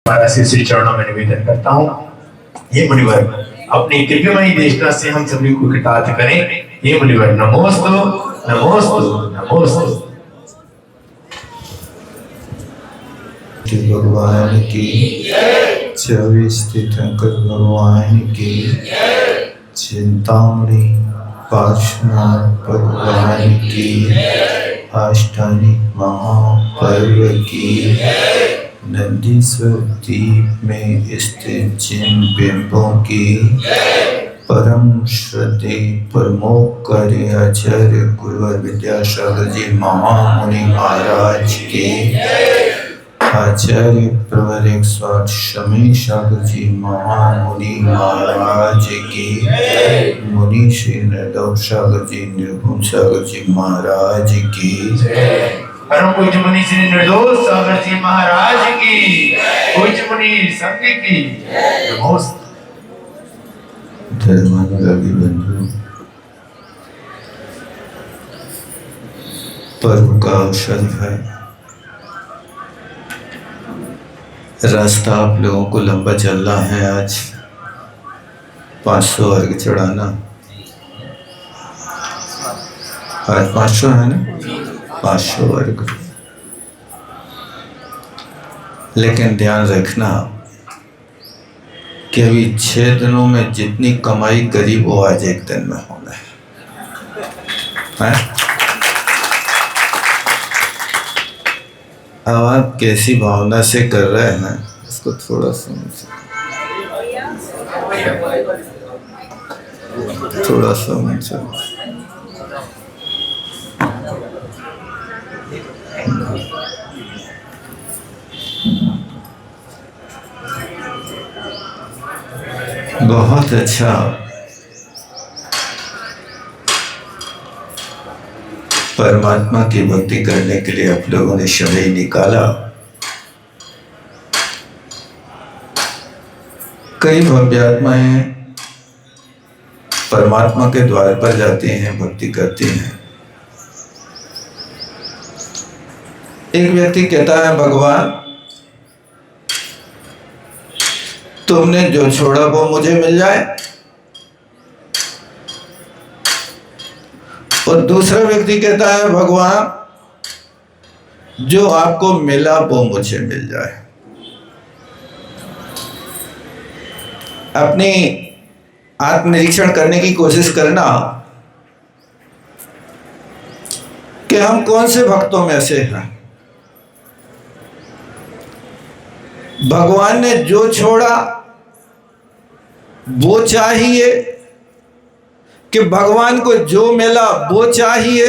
श्री चरणों में निवेदन करता हूँ। हे मुनिवर, अपनी कृपामयी देशना से हम सभी को कृतार्थ करें। हे मुनिवर, नमोस्तु नमोस्तु नमोस्तु। भगवान की 24 तीर्थंकर भगवान की चिंतामणि पार्श्वनाथ भगवान की अष्टानिक महापर्व की नंदीश्वर द्वीप में स्थित जिन बिंबों की परम श्रद्धे परमोपकारी आचार्य गुरुवर विद्यासागर जी महामुनि महाराज के आचार्य प्रवर 108 शमी सागर जी महामुनि महाराज की मुनि श्री निर्दव सागर जी निर्भुम सागर जी महाराज की परम पूज्य मुनि श्री निर्दोष सागर जी महाराज की, पूज्य मुनि संघ की नमोस्तु। धर्मानुरागी बंधु, पर्व का अवसर है। रास्ता आप लोगों को लंबा चलना है। आज 500 अर्घ चढ़ाना। आज 500 है ना, 500 अर्घ। लेकिन ध्यान रखना कि अभी 6 दिनों में जितनी कमाई करी वो आज एक दिन में होना है। अब आप कैसी भावना से कर रहे हैं इसको थोड़ा समझो, थोड़ा समझो। बहुत अच्छा। परमात्मा की भक्ति करने के लिए आप लोगों ने समय निकाला। कई भव्य आत्माएं परमात्मा के द्वार पर जाती हैं, भक्ति करती हैं। एक व्यक्ति कहता है, भगवान तुमने जो छोड़ा वो मुझे मिल जाए, और दूसरा व्यक्ति कहता है, भगवान जो आपको मिला वो मुझे मिल जाए। अपनी आत्मनिरीक्षण करने की कोशिश करना कि हम कौन से भक्तों में से हैं। भगवान ने जो छोड़ा वो चाहिए, कि भगवान को जो मिला वो चाहिए,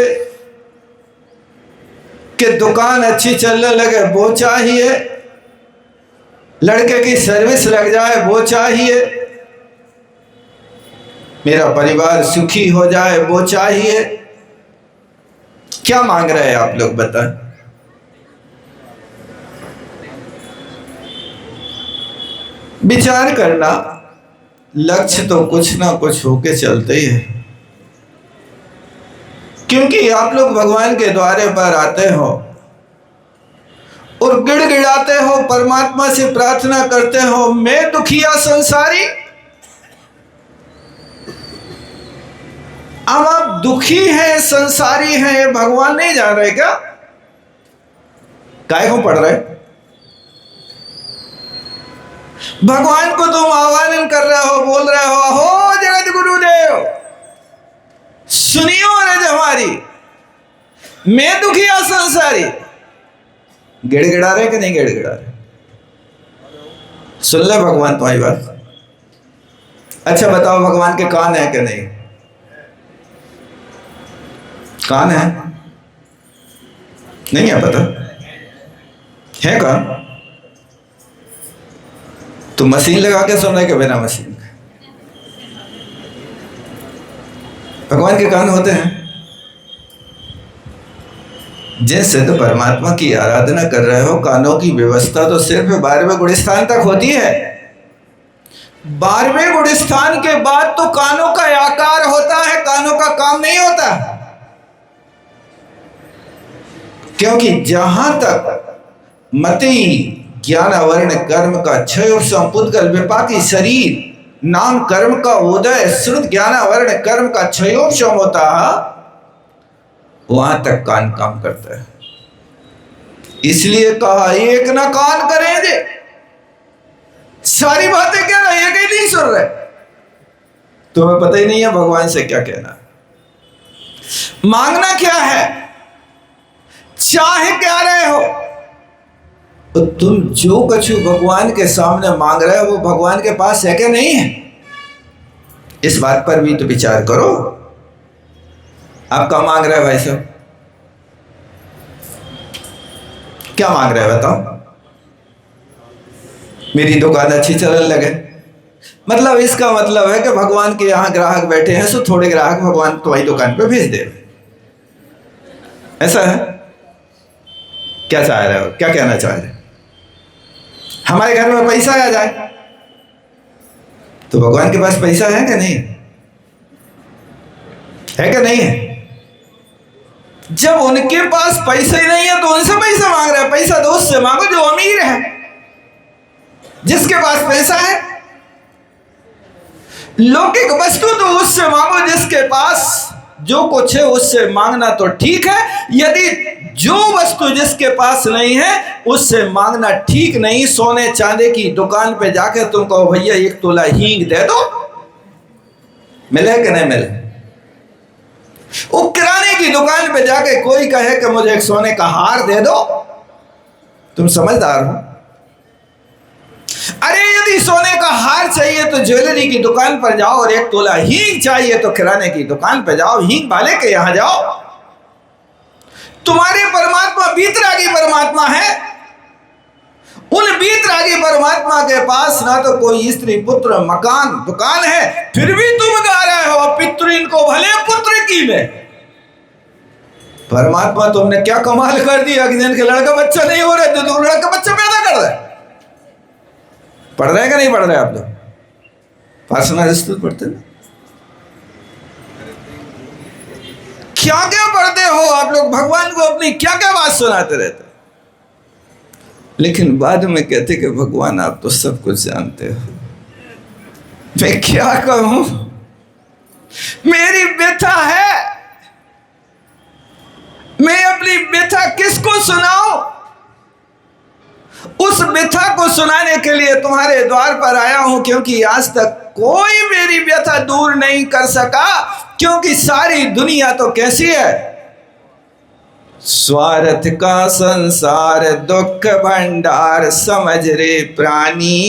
कि दुकान अच्छी चलने लगे वो चाहिए, लड़के की सर्विस लग जाए वो चाहिए, मेरा परिवार सुखी हो जाए वो चाहिए। क्या मांग रहे हैं आप लोग बताएं? विचार करना। लक्ष्य तो कुछ ना कुछ होके चलते ही है, क्योंकि आप लोग भगवान के द्वारे पर आते हो और गिड़गिड़ाते हो, परमात्मा से प्रार्थना करते हो, मैं दुखिया संसारी। अब आप दुखी हैं, संसारी हैं, ये भगवान नहीं जान रहे क्या? काहे को पढ़ रहे? भगवान को तुम आह्वान कर रहे हो, बोल रहे हो जगत गुरुदेव सुनियो रे हमारी, मैं दुखिया संसारी। गिड़गिड़ा रहे कि नहीं गिड़गिड़ा रहे? सुन ले भगवान तुम्हारी बात। अच्छा बताओ, भगवान के कान है कि नहीं? कान है? नहीं है? पता है कान? तो मशीन लगा के सुन रहे कि बिना मशीन के? भगवान के कान होते हैं। जैसे तो परमात्मा की आराधना कर रहे हो, कानों की व्यवस्था तो सिर्फ 12वें गुणस्थान तक होती है। 12वें गुणस्थान के बाद तो कानों का आकार होता है, कानों का काम नहीं होता। क्योंकि जहां तक मति ज्ञान वर्ण कर्म का क्षय उपशम पुद्गल विपाकी शरीर नाम कर्म का उदय श्रुत ज्ञान वर्ण कर्म का क्षय उपशम होता है, वहां तक कान काम करता है। इसलिए कहा एक ना कान करेंगे, सारी बातें कह रहे एक ही नहीं सुन रहे। तुम्हें पता ही नहीं है भगवान से क्या कहना, मांगना क्या है, चाहे क्या रहे हो। तो तुम जो कछु भगवान के सामने मांग रहे हो वो भगवान के पास है क्या नहीं है, इस बात पर भी तो विचार करो। आप क्या मांग रहे हो भाई साहब, क्या मांग रहे हो बताओ। मेरी दुकान अच्छी चलने लगे, मतलब इसका मतलब है कि भगवान के यहां ग्राहक बैठे हैं, सो थोड़े ग्राहक भगवान तुम्हारी दुकान पे भेज दे, ऐसा है। क्या चाह रहे हो, क्या कहना चाह रहे हो, हमारे घर में पैसा आ जाए, तो भगवान के पास पैसा है क्या नहीं है क्या नहीं है। जब उनके पास पैसा ही नहीं है तो उनसे पैसा मांग रहे हैं, पैसा तो उससे मांगो जो अमीर है, जिसके पास पैसा है। लौकिक वस्तु तो उससे मांगो जिसके पास जो कुछ है, उससे मांगना तो ठीक है। यदि जो वस्तु जिसके पास नहीं है उससे मांगना ठीक नहीं। सोने चांदी की दुकान पे जाकर तुम कहो भैया 1 तोला हींग दे दो, मिले कि नहीं मिले। वो किराने की दुकान पे जाके कोई कहे कि मुझे एक सोने का हार दे दो, तुम समझदार हो। अरे यदि सोने का हार चाहिए तो ज्वेलरी की दुकान पर जाओ, और 1 तोला हींग चाहिए तो किराने की दुकान पर जाओ, हींग वाले के यहां जाओ। तुम्हारे परमात्मा बीतरागी परमात्मा है, उन बीतरागी परमात्मा के पास ना तो कोई स्त्री पुत्र मकान दुकान है, फिर भी तुम गा रहे हो पितृ इनको भले पुत्र की में। परमात्मा तुमने क्या कमाल कर दिया कि जिनके लड़का बच्चा नहीं हो रहे तो तुम लड़का बच्चा पैदा कर रहे। पढ़ रहे हैं कि नहीं पढ़ रहे आप लोग, पर्सनल स्कूल पढ़ते ना, क्या क्या पढ़ते हो आप लोग, भगवान को अपनी क्या क्या बात सुनाते रहते, लेकिन बाद में कहते कि भगवान आप तो सब कुछ जानते हो। मैं क्या कहूं, मेरी व्यथा है, मैं अपनी व्यथा किसको सुनाऊं। उस व्यथा को सुनाने के लिए तुम्हारे द्वार पर आया हूं, क्योंकि आज तक कोई मेरी व्यथा दूर नहीं कर सका। क्योंकि सारी दुनिया तो कैसी है, स्वार्थ का संसार दुख भंडार समझ रे प्राणी,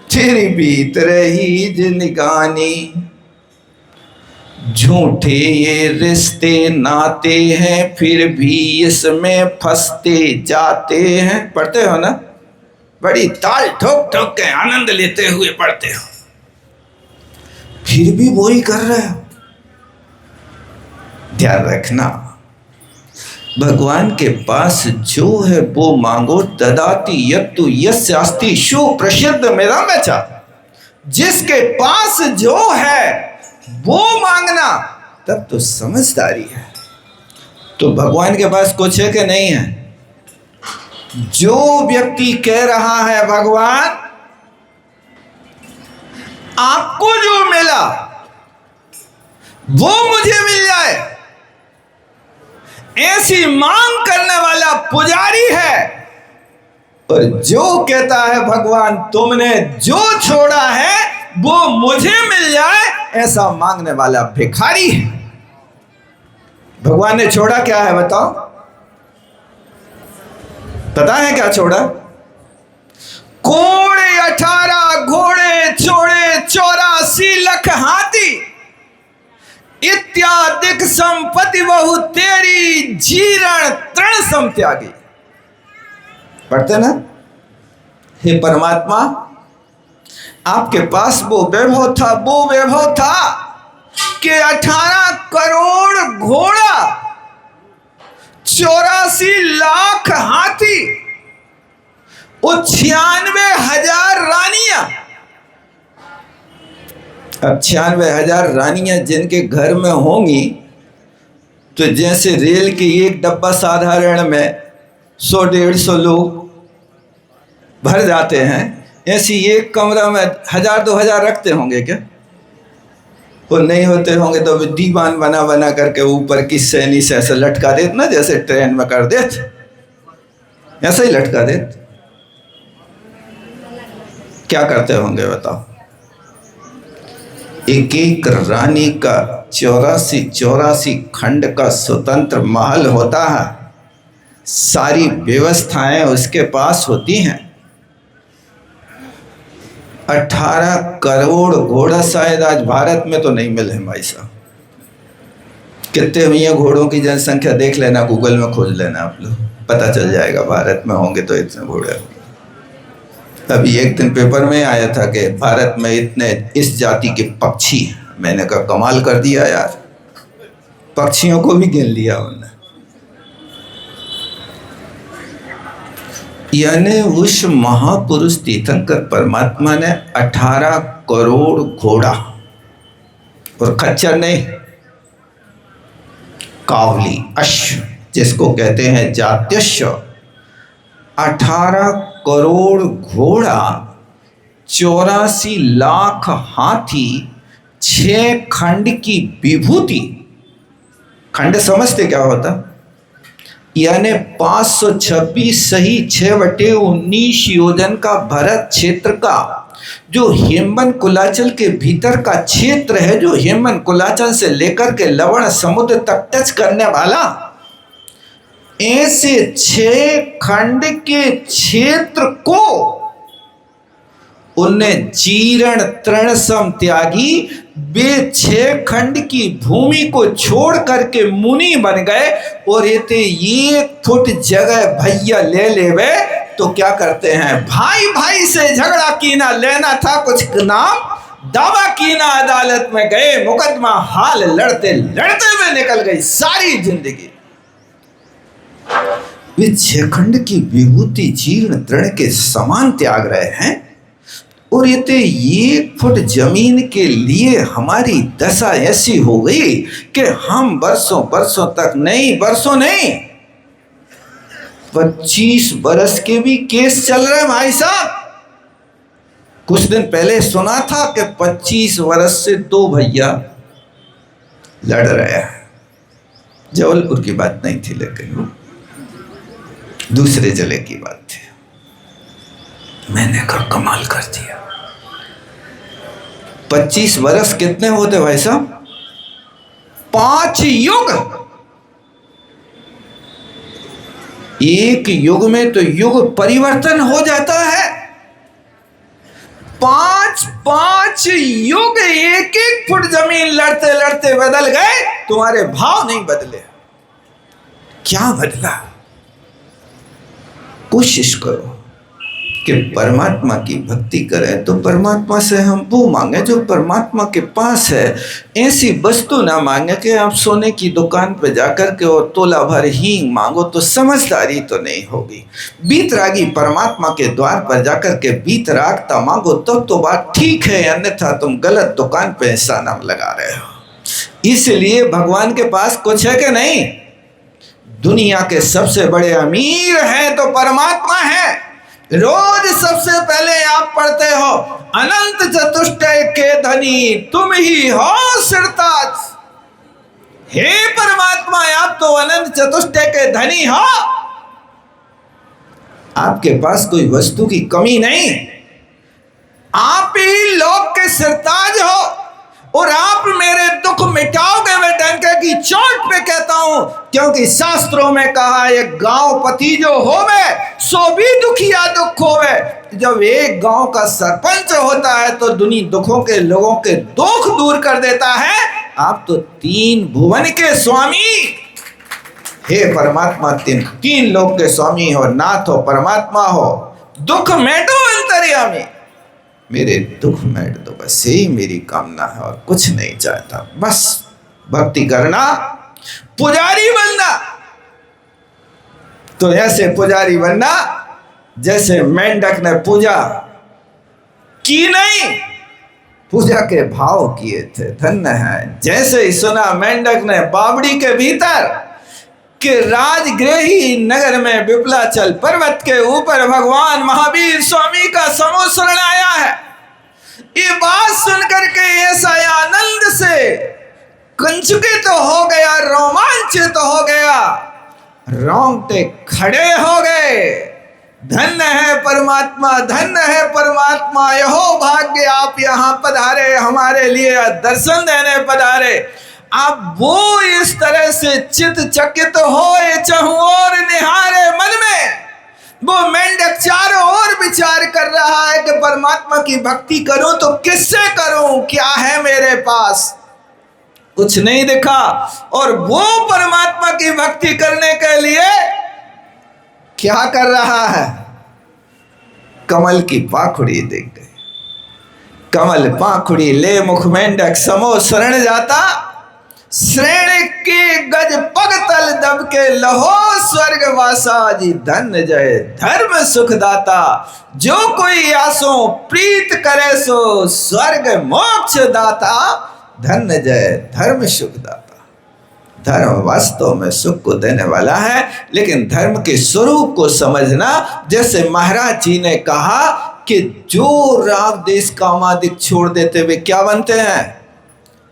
तेरी बीत रही जिंदगानी। झूठे ये रिश्ते नाते हैं, फिर भी इसमें फंसते जाते हैं। पढ़ते हो ना, बड़ी ताल ठोक ठोक के आनंद लेते हुए पढ़ते हो, फिर भी वही कर रहे हो। ध्यान रखना, भगवान के पास जो है वो मांगो। ददाति यत्तु यस्य अस्ति शु प्रसिद्ध मेरा बचा। जिसके पास जो है वो मांगना, तब तो समझदारी है। तो भगवान के पास कुछ है कि नहीं है। जो व्यक्ति कह रहा है भगवान आपको जो मिला वो मुझे मिल जाए, ऐसी मांग करने वाला पुजारी है। और जो कहता है भगवान तुमने जो छोड़ा है वो मुझे मिल जाए, ऐसा मांगने वाला भिखारी है। भगवान ने छोड़ा क्या है बताओ, पता है क्या छोड़ा। कोड़े 18 घोड़े छोड़े 84 लाख हाथी, इत्यादिक संपत्ति बहु तेरी जीर्ण तृण सम त्यागी। पढ़ते ना, हे परमात्मा आपके पास वो वैभव था कि 18 करोड़ घोड़ा 84 लाख हाथी और 96,000 रानियां। अब 96,000 रानियां जिनके घर में होंगी, तो जैसे रेल की एक डब्बा साधारण में 100-150 लोग, भर जाते हैं। ऐसी एक कमरा में 1000-2000 रखते होंगे क्या? वो नहीं होते होंगे तो दीवान बना बना करके ऊपर की सैनी से ऐसे लटका देते ना, जैसे ट्रेन में कर देते, ऐसे ही लटका देते। क्या करते होंगे बताओ? एक एक रानी का 84 खंड का स्वतंत्र महल होता है, सारी व्यवस्थाएं उसके पास होती हैं। 18 करोड़ घोड़ा शायद आज भारत में तो नहीं मिले हैं भाई साहब। कितने हुई है घोड़ों की जनसंख्या देख लेना, गूगल में खोज लेना आप लोग, पता चल जाएगा भारत में होंगे तो इतने घोड़े। अभी एक दिन पेपर में आया था कि भारत में इतने इस जाति के पक्षी हैं। मैंने कहा कमाल कर दिया यार, पक्षियों को भी गिन लिया उन्होंने। यानी उस महापुरुष तीर्थंकर परमात्मा ने 18 करोड़ घोड़ा, और खच्चर नहीं, कावली अश्व जिसको कहते हैं जात्यश्व, 18 करोड़ घोड़ा, 84 लाख हाथी, 6 खंड की विभूति। खंड समझते क्या होता? यानी 526 सही 6/19 योजन का भारत क्षेत्र का जो हेमन कुलाचल के भीतर का क्षेत्र है, जो हेमन कुलाचल से लेकर के लवण समुद्र तक टच करने वाला, ऐसे 6 खंड के क्षेत्र को उनने जीर्ण तृण सम त्यागी। वे 6 खंड की भूमि को छोड़ करके मुनि बन गए, और ये 1 फुट जगह भैया ले लेवे तो क्या करते हैं, भाई भाई से झगड़ा कीना, लेना था कुछ नाम, दावा कीना, अदालत में गए, मुकदमा हाल लड़ते लड़ते में निकल गई सारी जिंदगी। वे 6 खंड की विभूति जीर्ण तृण के समान त्याग रहे हैं, और ये 1 फुट जमीन के लिए हमारी दशा ऐसी हो गई कि हम बरसों तक नहीं, 25 बरस के भी केस चल रहे हैं भाई साहब। कुछ दिन पहले सुना था कि 25 वर्ष से 2 भैया लड़ रहे हैं। जबलपुर की बात नहीं थी, लेकिन दूसरे जिले की बात थी। मैंने कहा कमाल कर दिया। 25 वर्ष कितने होते भाई साहब? 5 युग। एक युग में तो युग परिवर्तन हो जाता है। 5 युग 1 फुट जमीन लड़ते लड़ते बदल गए, तुम्हारे भाव नहीं बदले। क्या बदला? कोशिश करो कि परमात्मा की भक्ति करें तो परमात्मा से हम वो मांगे जो परमात्मा के पास है। ऐसी वस्तु ना मांगे कि आप सोने की दुकान पे जाकर के और तोला भर हींग मांगो, तो समझदारी तो नहीं होगी। बीतरागी परमात्मा के द्वार पर जाकर के बीतरागता मांगो तब तो बात ठीक है, अन्यथा तुम गलत दुकान पे ऐसा नाम लगा रहे हो। इसलिए भगवान के पास कुछ है कि नहीं? दुनिया के सबसे बड़े अमीर हैं तो परमात्मा है। रोज सबसे पहले आप पढ़ते हो, अनंत चतुष्टय के धनी तुम ही हो सिरताज। हे परमात्मा, आप तो अनंत चतुष्टय के धनी हो, आपके पास कोई वस्तु की कमी नहीं, आप ही लोक के सिरताज हो, और आप मेरे दुख मिटाओगे। मैं डंके की चोट पे कहता हूं, क्योंकि शास्त्रों में कहा है गांव पति जो होवे सो भी दुखिया दुख होवे। जब एक गांव का सरपंच होता है तो दुनिया दुखों के लोगों के दुख दूर कर देता है। आप तो 3 भुवन के स्वामी, हे परमात्मा, 3 लोक के स्वामी हो, नाथ हो, परमात्मा हो। दुख मेटो अंतर्यामी, मेरे दुख मेट दो, बस यही मेरी कामना है और कुछ नहीं चाहता। बस भक्ति करना, पुजारी बनना। तो ऐसे पुजारी बनना जैसे मेंढक ने पूजा की नहीं, पूजा के भाव किए थे। धन्य है। जैसे ही सुना मेंढक ने बावड़ी के भीतर कि राजगृही नगर में विप्लाचल पर्वत के ऊपर भगवान महावीर स्वामी का समूह शरण आया है। ये बात सुनकर के ऐसा आनंद से कंचुकित हो गया, रोमांचित हो गया, रोंगटे खड़े हो गए। धन्य है परमात्मा, धन्य है परमात्मा, यहो भाग्य आप यहाँ पधारे, हमारे लिए दर्शन देने पधारे। अब वो इस तरह से चित चकित हो चहु और निहारे मन में। वो मेंढक चारों ओर विचार कर रहा है कि परमात्मा की भक्ति करूं तो किससे करूं, क्या है मेरे पास, कुछ नहीं दिखा। और वो परमात्मा की भक्ति करने के लिए क्या कर रहा है, कमल की पाखुड़ी देख गए। कमल पाखुड़ी ले मुख मेंढक समो शरण जाता, श्रेणी के गज पग तल दब के लहो स्वर्ग वासा जी धन्य जय धर्म सुख दाता। जो कोई आसो प्रीत करे सो स्वर्ग मोक्ष दाता, धन्य जय धर्म सुख दाता। धर्म वास्तव में सुख को देने वाला है, लेकिन धर्म के स्वरूप को समझना। जैसे महाराज जी ने कहा कि जो राग देश कामादिक छोड़ देते वे क्या बनते हैं,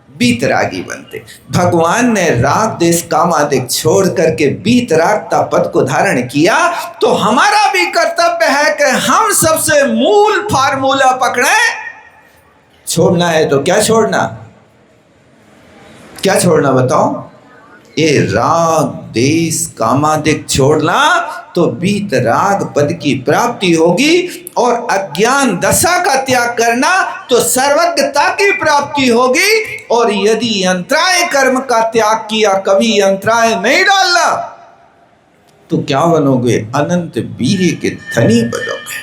बीतरागी बनते। भगवान ने राग देश कामादिक छोड़ करके बीतरागता पद को धारण किया, तो हमारा भी कर्तव्य है कि हम सबसे मूल फार्मूला पकड़े। छोड़ना है तो क्या छोड़ना, क्या छोड़ना बताओ? ये राग देश कामादिक छोड़ना तो बीत राग पद की प्राप्ति होगी, और अज्ञान दशा का त्याग करना तो सर्वज्ञता की प्राप्ति होगी। और यदि अंतराय कर्म का त्याग किया, कभी अंतराय नहीं डालना, तो क्या बनोगे, अनंत वीर्य के धनी बनोगे।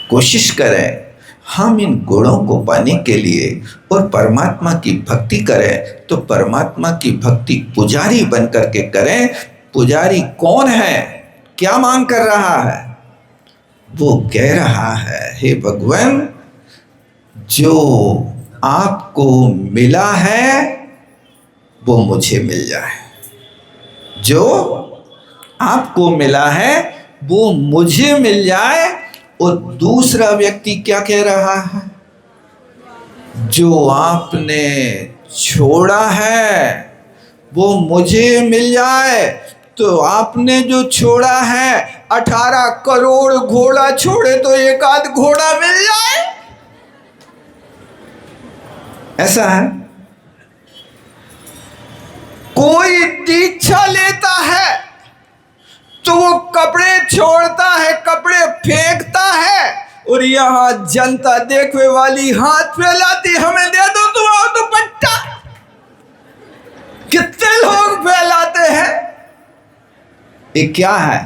कोशिश करें हम इन गुणों को पाने के लिए और परमात्मा की भक्ति करें, तो परमात्मा की भक्ति पुजारी बन करके करें। पुजारी कौन है, क्या मांग कर रहा है? वो कह रहा है, हे भगवान, जो आपको मिला है वो मुझे मिल जाए। जो आपको मिला है वो मुझे मिल जाए। और दूसरा व्यक्ति क्या कह रहा है, जो आपने छोड़ा है वो मुझे मिल जाए। तो आपने जो छोड़ा है, 18 करोड़ घोड़ा छोड़े तो एक आध घोड़ा मिल जाए, ऐसा है। कोई दीक्षा लेता है तो वो कपड़े छोड़ता है, कपड़े फेंकता है, और यहाँ जनता देखने वाली हाथ फैलाती, हमें दे दो तुम्हारा दुपट्टा। कितने लोग फैलाते हैं, ये क्या है?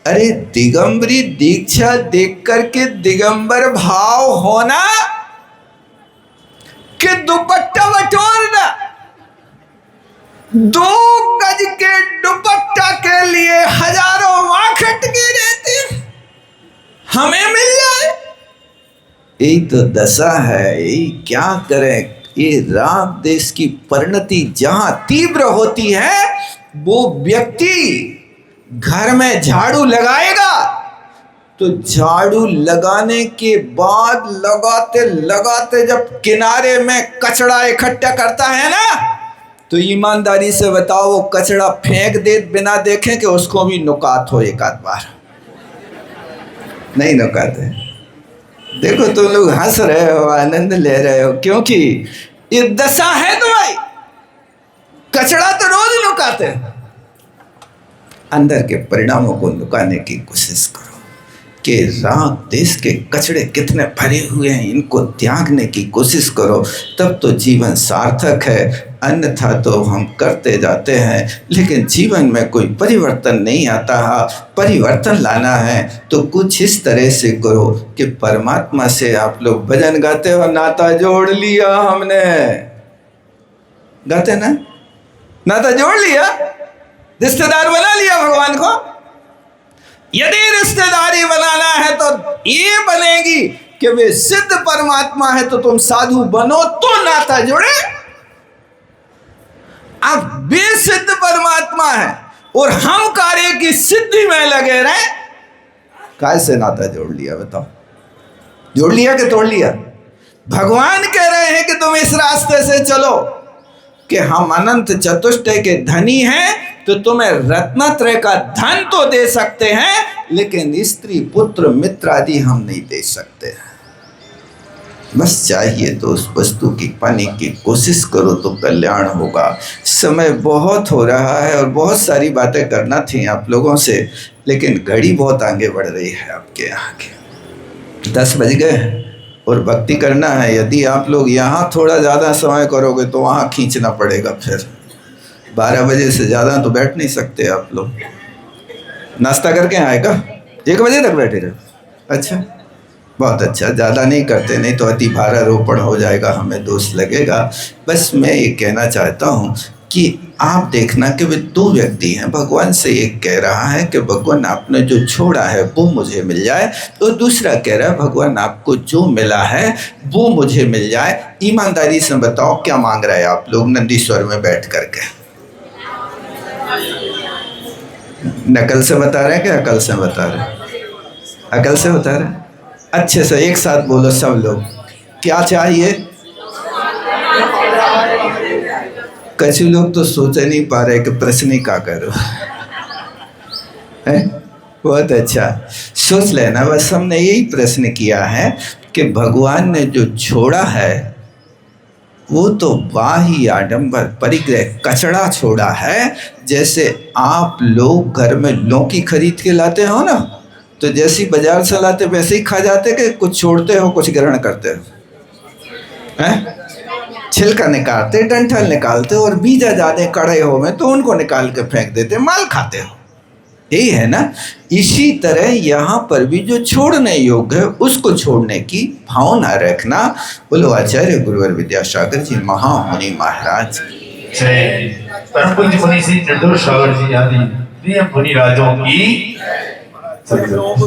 अरे दिगंबरी दीक्षा देख करके दिगंबर भाव होना कि दुपट्टा बटोरना। 2 गज के दुपट्टा के लिए हजारों मां खटकी रहती, हमें मिल जाए, यही तो दशा है। यही क्या करें, ये राग देश की परिणति जहां तीव्र होती है, वो व्यक्ति घर में झाड़ू लगाएगा तो झाड़ू लगाने के बाद लगाते लगाते जब किनारे में कचरा इकट्ठा करता है ना, तो ईमानदारी से बताओ वो कचरा फेंक दे बिना देखे कि उसको भी नुकात हो एक आध बार? नहीं नुकाते। देखो तुम लोग हंस रहे हो, आनंद ले रहे हो, क्योंकि ये दशा है तुम्हारी। कचरा तो रोज नुकाते, अंदर के परिणामों को नुकाने की कोशिश करो कि राग देश के कचड़े कितने भरे हुए हैं, इनको त्यागने की कोशिश करो, तब तो जीवन सार्थक है। अन्यथा तो हम करते जाते हैं, लेकिन जीवन में कोई परिवर्तन नहीं आता है। परिवर्तन लाना है तो कुछ इस तरह से करो कि परमात्मा से आप लोग भजन गाते हो, नाता जोड़ लिया हमने, गाते ना, नाता जोड़ लिया, रिश्तेदार बना लिया भगवान को। यदि रिश्तेदारी बनाना है तो ये बनेगी कि वे सिद्ध परमात्मा है, तो तुम साधु बनो तो नाता जुड़े। आप बेसिद्ध परमात्मा है और हम कार्य की सिद्धि में लगे रहे। कैसे नाता जोड़ लिया बताओ? जोड़ लिया कि तोड़ लिया? भगवान कह रहे हैं कि तुम इस रास्ते से चलो कि हम अनंत चतुष्टय के धनी हैं, तो तुम्हें रत्नत्रय का धन तो दे सकते हैं, लेकिन स्त्री पुत्र मित्र आदि हम नहीं दे सकते। बस चाहिए तो उस वस्तु की पाने की कोशिश करो तो कल्याण होगा। समय बहुत हो रहा है और बहुत सारी बातें करना थी आप लोगों से, लेकिन घड़ी बहुत आगे बढ़ रही है आपके यहाँ के। 10 बज गए और भक्ति करना है। यदि आप लोग यहाँ थोड़ा ज़्यादा समय करोगे तो वहाँ खींचना पड़ेगा। फिर 12 बजे से ज़्यादा तो बैठ नहीं सकते आप लोग। नाश्ता करके आएगा 1 बजे तक बैठे रहो। अच्छा, बहुत अच्छा। ज़्यादा नहीं करते, नहीं तो अति भारारोपण हो जाएगा, हमें दोष लगेगा। बस मैं ये कहना चाहता हूँ कि आप देखना कि वे 2 व्यक्ति हैं, भगवान से एक कह रहा है कि भगवान आपने जो छोड़ा है वो मुझे मिल जाए, तो दूसरा कह रहा है भगवान आपको जो मिला है वो मुझे मिल जाए। ईमानदारी से बताओ क्या मांग रहे हैं आप लोग नंदीश्वर में बैठ करके? नकल से बता रहे हैं कि अकल से बता रहे हैं? अकल से बता रहे हैं। अच्छे से एक साथ बोलो सब लोग, क्या चाहिए? कैसे लोग तो सोच नहीं पा रहे कि प्रश्न ही क्या करो है? बहुत अच्छा, सोच लेना। बस हमने यही प्रश्न किया है कि भगवान ने जो छोड़ा है वो तो बाही आडंबर परिग्रह कचड़ा छोड़ा है। जैसे आप लोग घर में लौकी खरीद के लाते हो ना, तो जैसी बाजार से लाते वैसे ही खा जाते कि कुछ छोड़ते हो कुछ ग्रहण करते हो? हैं? छिलका निकालते, डंठल निकालते और बीजा ज़्यादा कड़े हो में तो उनको निकाल के फेंक देते, माल खाते हो। यही है ना? इसी तरह यहाँ पर भी जो छोड़ने योग्य है उसको छोड़ने की भावना रखना। बोलो आचार्य गुरुवर विद्यासागर जी महामुनि महाराज जय। परम पूज्य मुनि श्री निर्दोष सागर जी आदि प्रिय मुनि राजों की